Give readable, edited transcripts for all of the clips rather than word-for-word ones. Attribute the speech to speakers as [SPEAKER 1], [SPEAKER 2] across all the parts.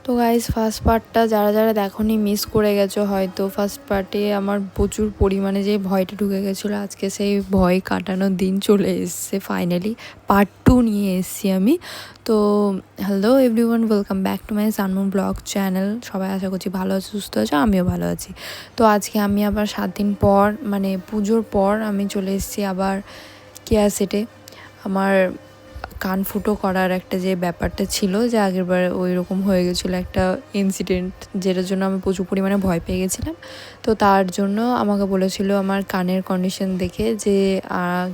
[SPEAKER 1] তো guys first পার্টটা যারা যারা দেখোনি মিস করে গেছো হয়তো। ফার্স্ট পার্টে আমার প্রচুর পরিমাণে যে ভয়টা ঢুকে গেছিলো, আজকে সেই ভয় কাটানোর দিন চলে এসছে। ফাইনালি পার্ট 2 নিয়ে এসেছি আমি। তো hello everyone, welcome back to my Sunmoon blog channel. সবাই আশা করছি ভালো আছো, সুস্থ আছো, আমিও ভালো আছি। তো আজকে আমি আবার 7 দিন পর, মানে পুজোর পর আমি চলে এসেছি আবার কেয়া সেটে। আমার কান ফুটো করার একটা যে ব্যাপারটা ছিল, যে আগেরবার ওই রকম হয়ে গেছিলো একটা ইনসিডেন্ট, যেটার জন্য আমি প্রচুর পরিমাণে ভয় পেয়ে গেছিলাম। তো তার জন্য আমাকে বলেছিল আমার কানের কন্ডিশন দেখে যে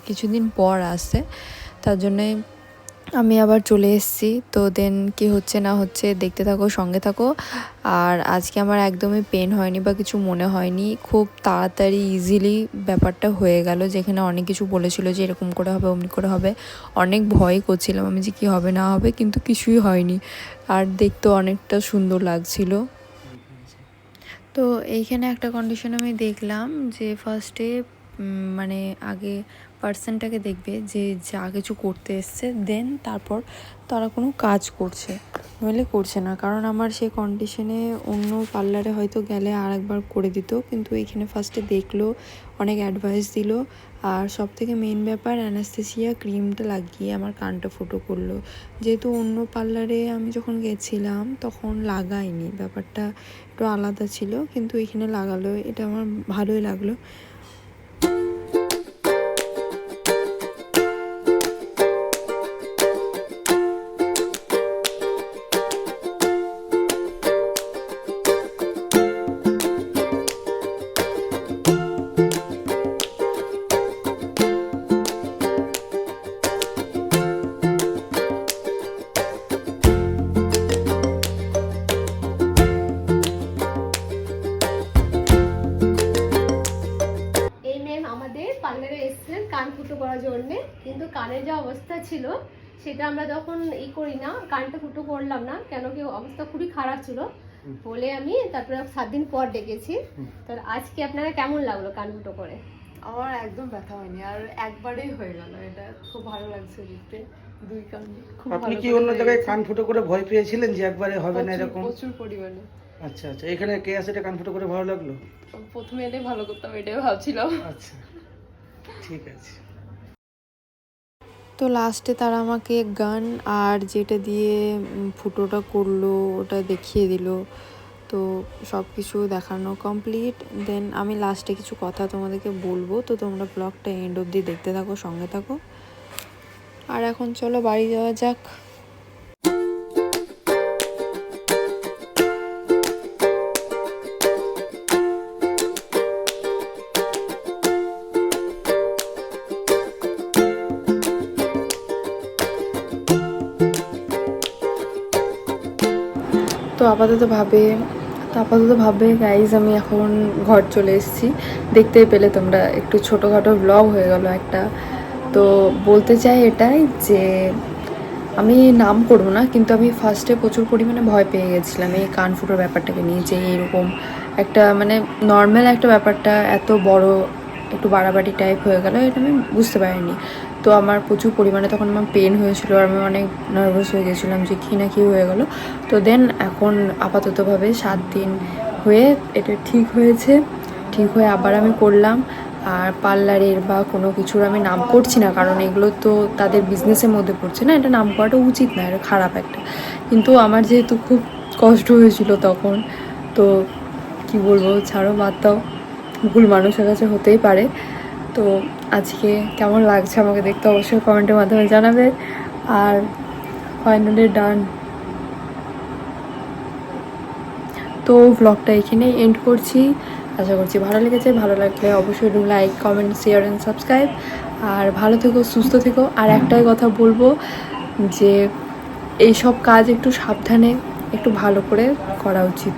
[SPEAKER 1] কিছুদিন পর আসছে, তার জন্যে আমি আবার চলে এসেছি। তো দেন কি হচ্ছে না হচ্ছে দেখতে থাকো, সঙ্গে থাকো। আর আজকে আমার একদমই পেন হয়নি বা কিছু মনে হয়নি, খুব তাড়াতাড়ি ইজিলি ব্যাপারটা হয়ে গেল। যেখানে অনেক কিছু বলেছিল যে এরকম করে হবে, অমনি করে হবে, অনেক ভয় করছিলাম আমি যে কী হবে না হবে, কিন্তু কিছুই হয়নি। আর দেখতেও অনেকটা সুন্দর লাগছিল। তো এইখানে একটা কন্ডিশন আমি দেখলাম যে ফার্স্টে মানে আগে পার্সনটাকে দেখবে যে যা কিছু করতে এসছে, দেন তারপর তারা কোনো কাজ করছে, নইলে করছে না। কারণ আমার সেই কন্ডিশনে অন্য পার্লারে হয়তো গেলে আর একবার করে দিত, কিন্তু এইখানে ফার্স্টে দেখলো, অনেক অ্যাডভাইস দিল। আর সব থেকে মেন ব্যাপার, অ্যানাস্থেসিয়া ক্রিমটা লাগিয়ে আমার কানটা ফুটো করলো। যেহেতু অন্য পার্লারে আমি যখন গেছিলাম তখন লাগাইনি, ব্যাপারটা একটু আলাদা ছিল, কিন্তু এখানে লাগালো, এটা আমার ভালোই লাগলো।
[SPEAKER 2] পার্লারে এসেছিলেন কান ফুটো করার জন্যে, কিন্তু কানের যে অবস্থা ছিল সেটা আমরা যখন করি না, কানটা ফুটো করলাম না কেন কি অবস্থা খুবই খারাপ ছিল বলে আমি তারপরে 7 দিন পর ডেকেছি। তো আজকে আপনারা কেমন লাগলো কান ফুটো করে?
[SPEAKER 1] আমার একদম ব্যথা হয়নি, আর একবারেই হয়ে গেল, এটা খুব ভালো লাগছে দেখতে। দুই কান খুব ভালো।
[SPEAKER 3] আপনি কি অন্য জায়গায় কান ফুটো করে ভয় পেয়েছিলেন যে একবারে হবে না এরকম?
[SPEAKER 1] প্রচুর পরিমাণে।
[SPEAKER 3] আচ্ছা আচ্ছা, এখানে কে আছে এটা কান ফুটো করে ভালো লাগলো?
[SPEAKER 1] প্রথমে এটাই ভালো করতাম, এটাই ভাবছিলাম।
[SPEAKER 3] আচ্ছা ঠিক আছে।
[SPEAKER 1] তো লাস্টে তারা আমাকে গান আর যেটা দিয়ে ফুটোটা করলো ওটা দেখিয়ে দিল। তো সব কিছু দেখানো কমপ্লিট। দেন আমি লাস্টে কিছু কথা তোমাদেরকে বলবো, তো তোমরা ব্লগটা এন্ড অবধি দেখতে থাকো, সঙ্গে থাকো। আর এখন চলো বাড়ি যাওয়া যাক। তো আপাতত ভাবে গাইজ আমি এখন ঘর চলে এসেছি। দেখতেই পেলে তোমরা, একটু ছোটোখাটো ব্লগ হয়ে গেল একটা। তো বলতে চাই এটাই যে আমি নাম করবো না, কিন্তু আমি ফার্স্টে প্রচুর পরিমাণে ভয় পেয়ে গেছিলাম এই কান ফুটোর ব্যাপারটাকে নিয়ে, যে এরকম একটা মানে নর্মাল একটা ব্যাপারটা এত বড় একটু বাড়াবাড়ি টাইপ হয়ে গেল, এটা আমি বুঝতে পারিনি। তো আমার প্রচুর পরিমাণে তখন আমার পেন হয়েছিল, আর আমি অনেক নার্ভাস হয়ে গেছিলাম যে কী না কী হয়ে গেল। তো দেন এখন আপাততভাবে 7 দিন হয়ে এটা ঠিক হয়েছে, ঠিক হয়ে আবার আমি করলাম। আর পার্লারের বা কোনো কিছুর আমি নাম করছি না, কারণ এগুলো তো তাদের বিজনেসের মধ্যে পড়ছে না, এটা নাম করাটা উচিত না, এটা খারাপ একটা। কিন্তু আমার যেহেতু খুব কষ্ট হয়েছিল তখন, তো কি বলবো, ছাড়ো, বাদ দাও, ভুল মানুষের কাছে হতেই পারে। তো আজকে কেমন লাগছে আমাকে দেখতে অবশ্যই কমেন্টের মাধ্যমে জানাবে। আর ফাইনালি ডান। তো ব্লগটা এখানেই এন্ড করছি, আশা করছি ভালো লেগেছে। ভালো লাগলে অবশ্যই like, comment, share and subscribe. আর ভালো থেকো, সুস্থ থেকো। আর একটাই কথা বলবো যে এইসব কাজ একটু সাবধানে, একটু ভালো করে করা উচিত।